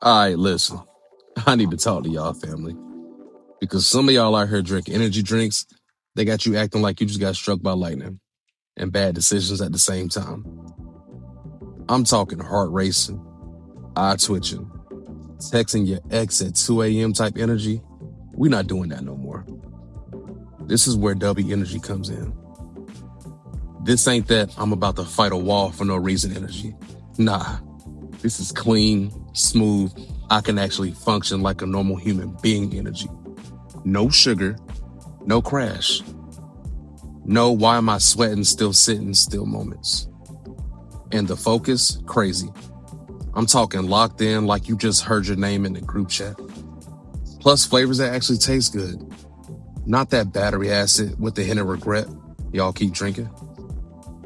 All right, listen. I need to talk to y'all, family, because some of y'all out here drinking energy drinks. They got you acting like you just got struck by lightning and bad decisions at the same time. I'm talking heart racing, eye twitching, texting your ex at 2 a.m. type energy. We're not doing that no more. This is where W energy comes in. This ain't that I'm about to fight a wall for no reason energy. Nah, this is clean, smooth. I can actually function like a normal human being energy. No sugar, no crash. No, why am I sweating, still sitting, still moments. And the focus, crazy. I'm talking locked in like you just heard your name in the group chat. Plus flavors that actually taste good. Not that battery acid with the hint of regret y'all keep drinking.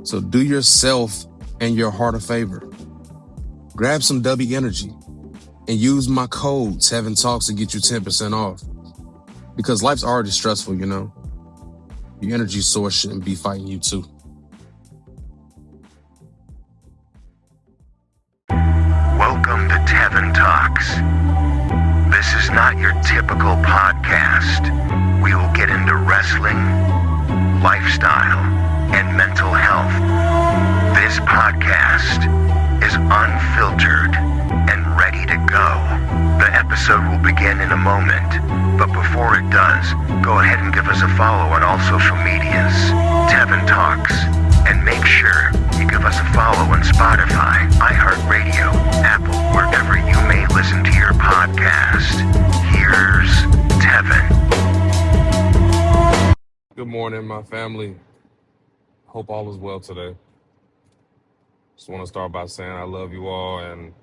So do yourself and your heart a favor. Grab some W Energy and use my code Tevin Talks to get you 10% off. Because life's already stressful, you know. Your energy source shouldn't be fighting you too. Welcome to Tevin Talks. This is not your typical podcast. We will get into wrestling, lifestyle, and mental health. This podcast is unfiltered and ready to go. The episode will begin in a moment, but before it does, go ahead and give us a follow on all social medias, Tevin Talks, and make sure you give us a follow on Spotify, iHeartRadio, Apple, wherever you may listen to your podcast. Here's Tevin. Good morning, my family. Hope all is well today. Just want to start by saying I love you all, and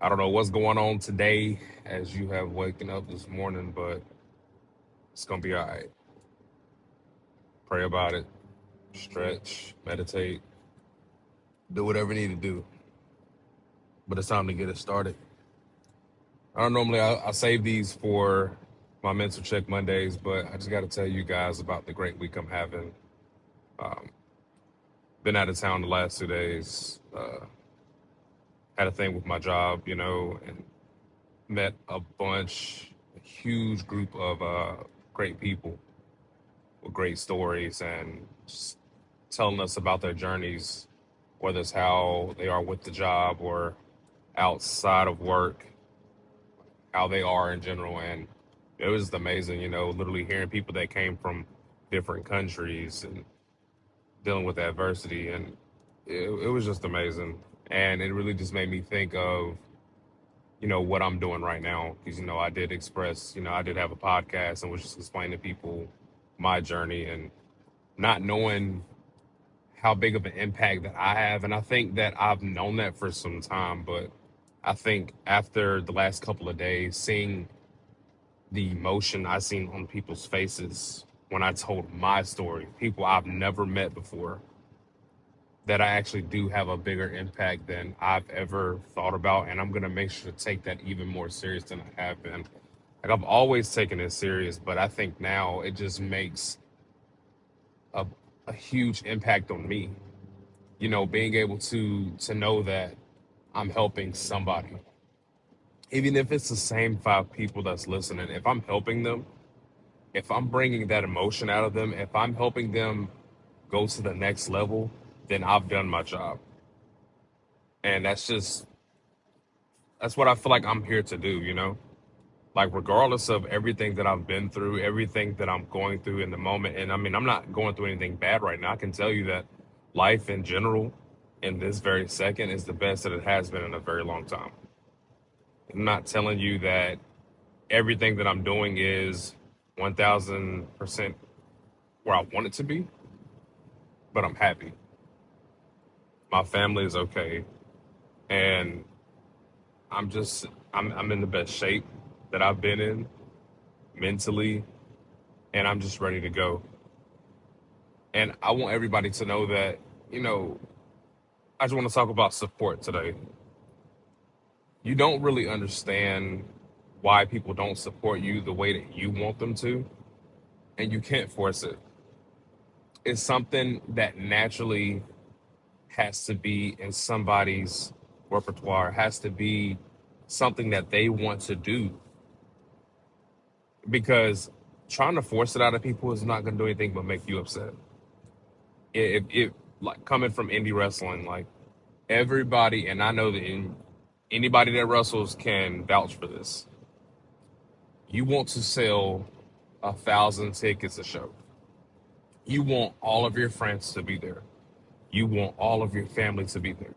I don't know what's going on today as you have waken up this morning, but it's going to be all right. Pray about it, stretch, meditate, do whatever you need to do. But it's time to get it started. I don't normally, I save these for my mental check Mondays, but I just got to tell you guys about the great week I'm having. Been out of town the last 2 days. Had a thing with my job, you know, and met a huge group of great people with great stories and just telling us about their journeys, whether it's how they are with the job or outside of work, how they are in general. And it was amazing, you know, literally hearing people that came from different countries and dealing with adversity. And it was just amazing. And it really just made me think of, you know, what I'm doing right now. Because, you know, I did have a podcast and was just explaining to people my journey and not knowing how big of an impact that I have. And I think that I've known that for some time, but I think after the last couple of days, seeing the emotion I seen on people's faces when I told my story, people I've never met before, that I actually do have a bigger impact than I've ever thought about. And I'm going to make sure to take that even more serious than I have been. Like, I've always taken it serious, but I think now it just makes a huge impact on me. You know, being able to know that I'm helping somebody, even if it's the same 5 people that's listening. If I'm helping them, if I'm bringing that emotion out of them, if I'm helping them go to the next level, then I've done my job. And that's what I feel like I'm here to do, you know? Like, regardless of everything that I've been through, everything that I'm going through in the moment, and I mean, I'm not going through anything bad right now. I can tell you that life in general in this very second is the best that it has been in a very long time. I'm not telling you that everything that I'm doing is 1,000% where I want it to be, but I'm happy. My family is okay. And I'm in the best shape that I've been in mentally, and I'm just ready to go. And I want everybody to know that, you know, I just want to talk about support today. You don't really understand why people don't support you the way that you want them to, and you can't force it. It's something that naturally has to be in somebody's repertoire, has to be something that they want to do, because trying to force it out of people is not going to do anything but make you upset. It like coming from indie wrestling, like everybody, and I know that anybody that wrestles can vouch for this. You want to sell 1,000 tickets a show. You want all of your friends to be there. You want all of your family to be there.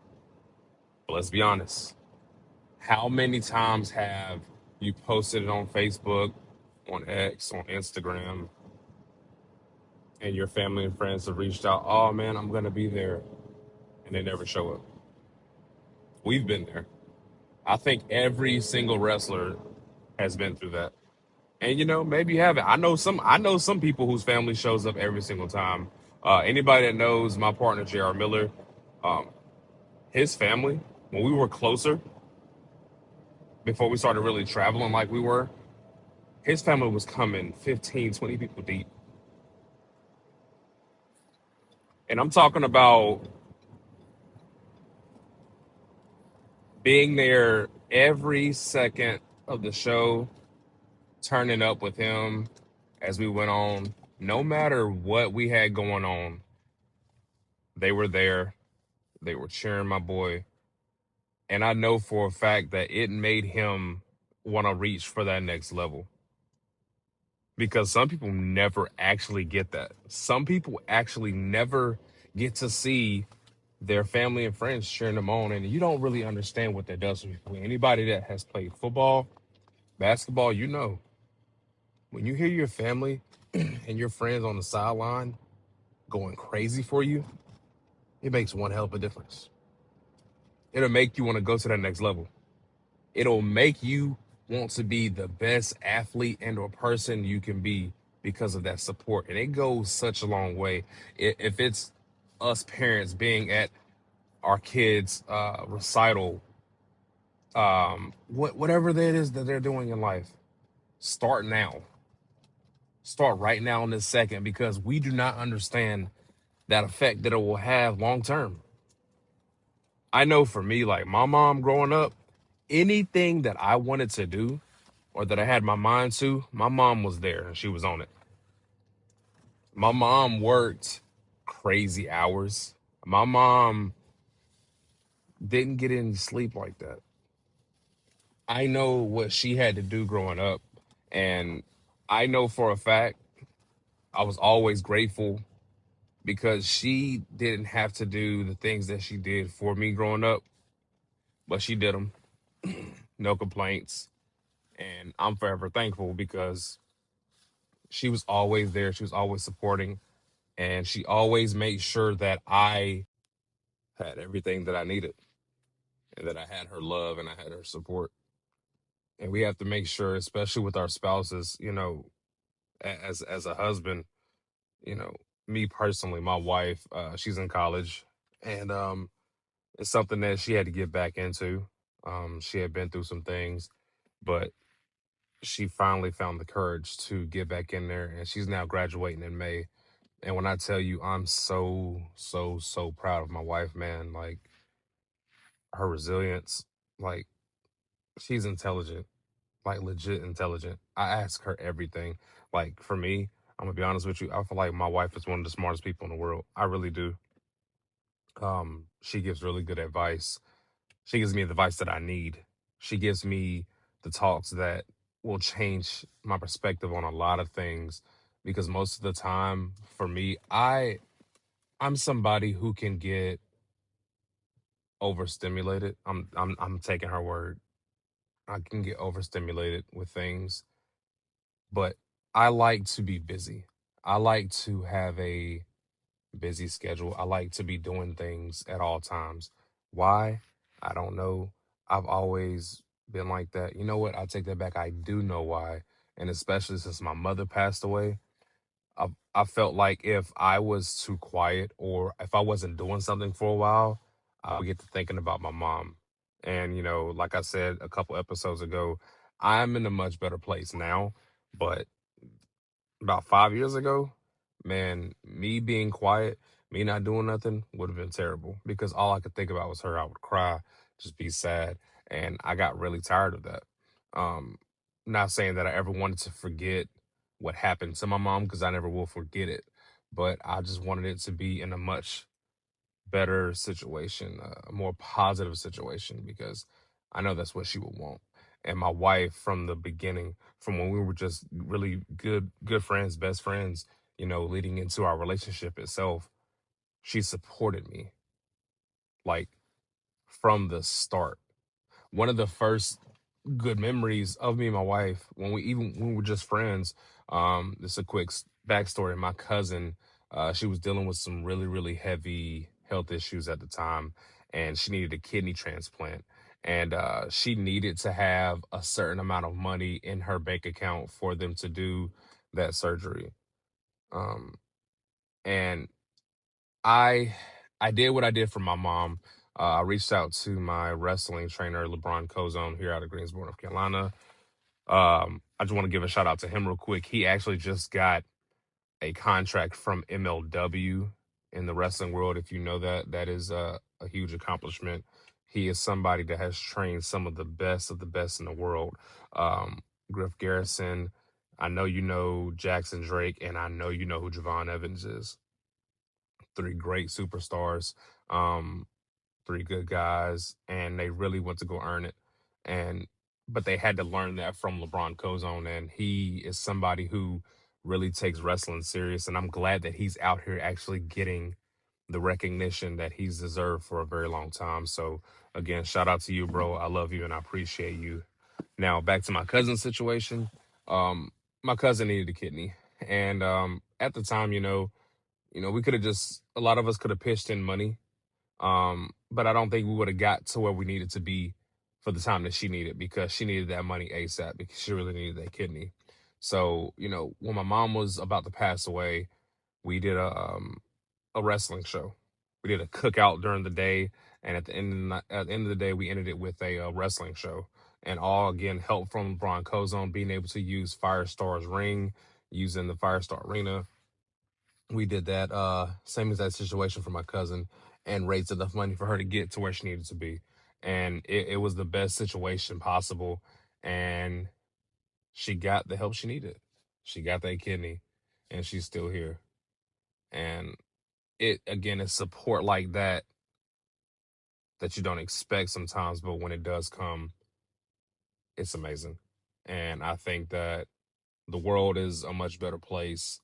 But let's be honest. How many times have you posted it on Facebook, on X, on Instagram, and your family and friends have reached out? Oh man, I'm going to be there. And they never show up. We've been there. I think every single wrestler has been through that. And maybe you haven't. I know some people whose family shows up every single time. Anybody that knows my partner J.R. Miller, um, his family, when we were closer, before we started really traveling like we were, his family was coming 15, 20 people deep. And I'm talking about being there every second of the show, turning up with him as we went on. No matter what we had going on, they were there. They were cheering my boy. And I know for a fact that it made him want to reach for that next level. Because some people never actually get that. Some people actually never get to see their family and friends cheering them on. And you don't really understand what that does to people. Anybody that has played football, basketball, when you hear your family and your friends on the sideline going crazy for you, it makes one hell of a difference. It'll make you want to go to that next level. It'll make you want to be the best athlete and or person you can be because of that support. And it goes such a long way. If it's us parents being at our kids' recital, whatever that is that they're doing in life, start now. Start right now in this second, because we do not understand that effect that it will have long term. I know for me, like my mom growing up, anything that I wanted to do or that I had my mind to, my mom was there and she was on it. My mom worked crazy hours. My mom didn't get any sleep like that. I know what she had to do growing up. And I know for a fact I was always grateful because she didn't have to do the things that she did for me growing up, but she did them. No complaints. And I'm forever thankful because she was always there. She was always supporting. And she always made sure that I had everything that I needed and that I had her love and I had her support. And we have to make sure, especially with our spouses, as a husband, you know, me personally, my wife, she's in college, and it's something that she had to get back into. She had been through some things, but she finally found the courage to get back in there, and she's now graduating in May. And when I tell you, I'm so, so, so proud of my wife, man. Like her resilience, like she's intelligent, like legit intelligent. I ask her everything. Like for me, I'm gonna be honest with you, I feel like my wife is one of the smartest people in the world. I really do. She gives really good advice. She gives me the advice that I need. She gives me the talks that will change my perspective on a lot of things, because most of the time for me, I'm somebody who can get overstimulated. I'm taking her word. I can get overstimulated with things, but I like to be busy. I like to have a busy schedule. I like to be doing things at all times. Why? I don't know. I've always been like that. You know what? I take that back. I do know why. And especially since my mother passed away, I felt like if I was too quiet or if I wasn't doing something for a while, I would get to thinking about my mom. And, like I said a couple episodes ago, I'm in a much better place now. But about 5 years ago, man, me being quiet, me not doing nothing would have been terrible because all I could think about was her. I would cry, just be sad. and I got really tired of that. Um, Not saying that I ever wanted to forget what happened to my mom because I never will forget it, but I just wanted it to be in a much better situation, a more positive situation, because I know that's what she would want. And my wife, from the beginning, from when we were just really good friends, best friends, leading into our relationship itself, she supported me like from the start. One of the first good memories of me and my wife when we were just friends. This is a quick backstory. My cousin, she was dealing with some really heavy health issues at the time, and she needed a kidney transplant. And she needed to have a certain amount of money in her bank account for them to do that surgery. Um, and I I did what I did for my mom. I reached out to my wrestling trainer, LeBron Cozone, here out of Greensboro, North Carolina. I just want to give a shout out to him real quick. He actually just got a contract from MLW in the wrestling world. If you know that, that is a huge accomplishment. He is somebody that has trained some of the best in the world. Um, Griff Garrison, I know you know Jackson Drake, and I know you know who Javon Evans is. Three great superstars. Um, Three good guys, and they really went to go earn it. And but they had to learn that from LeBron Cozone, and he is somebody who really takes wrestling serious. And I'm glad that he's out here actually getting the recognition that he's deserved for a very long time. So again, shout out to you, bro. I love you and I appreciate you. Now back to my cousin's situation. Um, my cousin needed a kidney, and at the time, we could have just a lot of us could have pitched in money, but I don't think we would have got to where we needed to be for the time that she needed, because she needed that money ASAP because she really needed that kidney. So, when my mom was about to pass away, we did a wrestling show. We did a cookout during the day, and at the end of the day, we ended it with a wrestling show. And all again help from Bronco's on being able to use Firestar's ring, using the Firestar Arena. We did that same exact situation for my cousin, and raised enough money for her to get to where she needed to be. And it was the best situation possible, and she got the help she needed. She got that kidney, and she's still here. And it again is support like that that you don't expect sometimes, but when it does come, it's amazing. And I think that the world is a much better place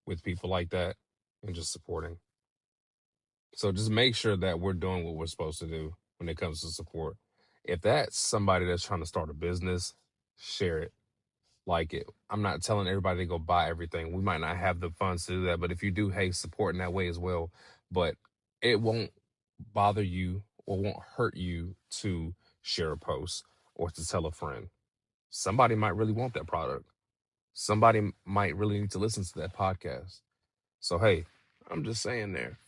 with people like that and just supporting. So just make sure that we're doing what we're supposed to do when it comes to support. If that's somebody that's trying to start a business, share it. Like it. I'm not telling everybody to go buy everything. We might not have the funds to do that, but if you do, hey, support in that way as well. But it won't bother you or won't hurt you to share a post or to tell a friend. Somebody might really want that product. Somebody might really need to listen to that podcast. So hey, I'm just saying there.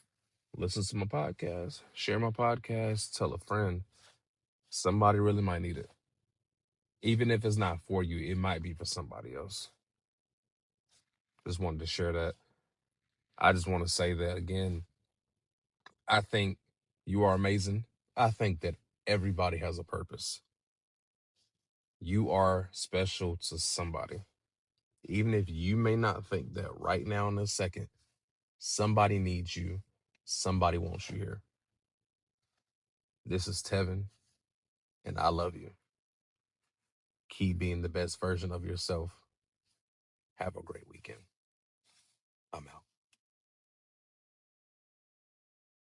Listen to my podcast, share my podcast, tell a friend. Somebody really might need it. Even if it's not for you, it might be for somebody else. Just wanted to share that. I just want to say that again. I think you are amazing. I think that everybody has a purpose. You are special to somebody. Even if you may not think that right now in this second, somebody needs you. Somebody wants you here. This is Tevin, and I love you. Keep being the best version of yourself. Have a great weekend. I'm out.